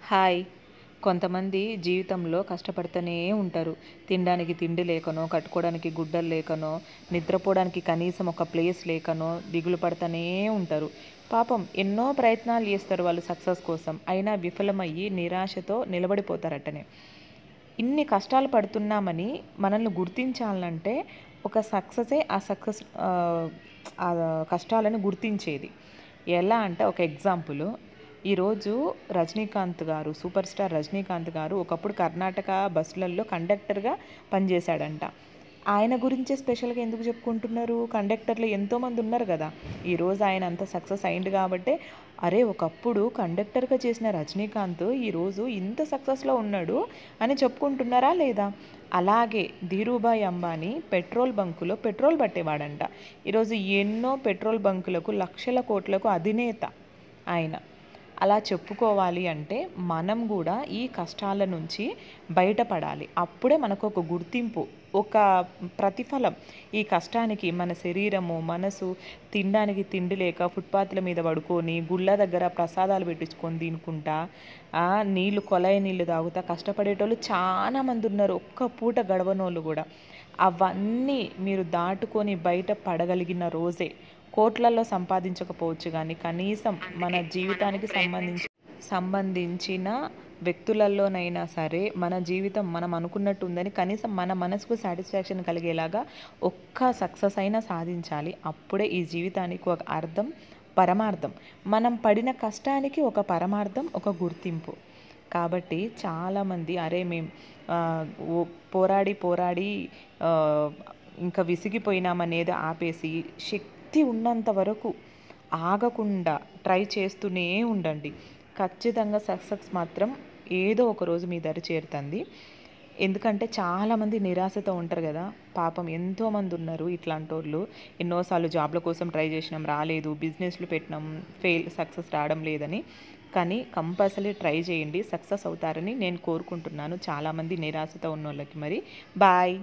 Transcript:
Hi. కొంతమంది జీవితంలో కష్టపడుతూనే ఉంటారు. తినడానికి తిండి లేకనో, కట్టుకోవడానికి గుడ్డలు లేకనో, నిద్రపోవడానికి కనీసం ఒక ప్లేస్ లేకనో దిగులు పడుతూనే ఉంటారు. పాపం ఎన్నో ప్రయత్నాలు చేస్తారు వాళ్ళు సక్సెస్ కోసం. అయినా విఫలమయ్యి నిరాశతో నిలబడిపోతారటనే. ఇన్ని కష్టాలు పడుతున్నామని మనల్ని గుర్తించాలంటే ఒక సక్సెసే ఆ కష్టాలను గుర్తించేది. ఎలా అంటే ఒక ఎగ్జాంపుల్, ఈరోజు రజనీకాంత్ గారు, సూపర్ స్టార్ రజనీకాంత్ గారు ఒకప్పుడు కర్ణాటక బస్సులలో కండక్టర్గా పనిచేశాడంట. ఆయన గురించే స్పెషల్గా ఎందుకు చెప్పుకుంటున్నారు? కండక్టర్లు ఎంతోమంది ఉన్నారు కదా. ఈరోజు ఆయన అంత సక్సెస్ అయింది కాబట్టి, అరే ఒకప్పుడు కండక్టర్గా చేసిన రజనీకాంత్ ఈరోజు ఇంత సక్సెస్లో ఉన్నాడు అని చెప్పుకుంటున్నారా లేదా? అలాగే ధీరూభాయ్ అంబానీ పెట్రోల్ బంకులో పెట్రోల్ పట్టేవాడంట. ఈరోజు ఎన్నో పెట్రోల్ బంకులకు లక్షల కోట్లకు అధినేత ఆయన. అలా చెప్పుకోవాలి అంటే మనం కూడా ఈ కష్టాల నుంచి బయటపడాలి. అప్పుడే మనకు ఒక గుర్తింపు, ఒక ప్రతిఫలం. ఈ కష్టానికి మన శరీరము, మనసు తినడానికి తిండి లేక ఫుట్పాత్ల మీద పడుకొని, గుళ్ళ దగ్గర ప్రసాదాలు పెట్టించుకొని తినుకుంటా, నీళ్ళు కొలాయి నీళ్ళు తాగుతా కష్టపడేటోళ్ళు చాలామంది ఉన్నారు. ఒక్క పూట గడవనోళ్ళు కూడా. అవన్నీ మీరు దాటుకొని బయట పడగలిగిన రోజే, కోట్లల్లో సంపాదించకపోవచ్చు కానీ కనీసం మన జీవితానికి సంబంధించిన వ్యక్తులలోనైనా సరే మన జీవితం మనం అనుకున్నట్టు ఉందని కనీసం మన మనసుకు సాటిస్ఫాక్షన్ కలిగేలాగా ఒక్క సక్సెస్ అయినా సాధించాలి. అప్పుడే ఈ జీవితానికి ఒక అర్థం, పరమార్థం. మనం పడిన కష్టానికి ఒక పరమార్థం, ఒక గుర్తింపు. కాబట్టి చాలామంది అరే మేము పోరాడి ఇంకా విసిగిపోయినామనేది ఆపేసి శక్తి ఉన్నంత వరకు ఆగకుండా ట్రై చేస్తూనే ఉండండి. ఖచ్చితంగా సక్సెస్ మాత్రం ఏదో ఒక రోజు మీ దరి చేరుతుంది. ఎందుకంటే చాలామంది నిరాశతో ఉంటారు కదా. పాపం ఎంతోమంది ఉన్నారు ఇట్లాంటోళ్ళు. ఎన్నోసార్లు జాబ్ల కోసం ట్రై చేసినాం, రాలేదు. బిజినెస్లు పెట్టినాం, సక్సెస్ రావడం లేదని. కానీ కంపల్సరీ ట్రై చేయండి, సక్సెస్ అవుతారని నేను కోరుకుంటున్నాను చాలామంది నిరాశతో ఉన్న వాళ్ళకి. మరి బాయ్.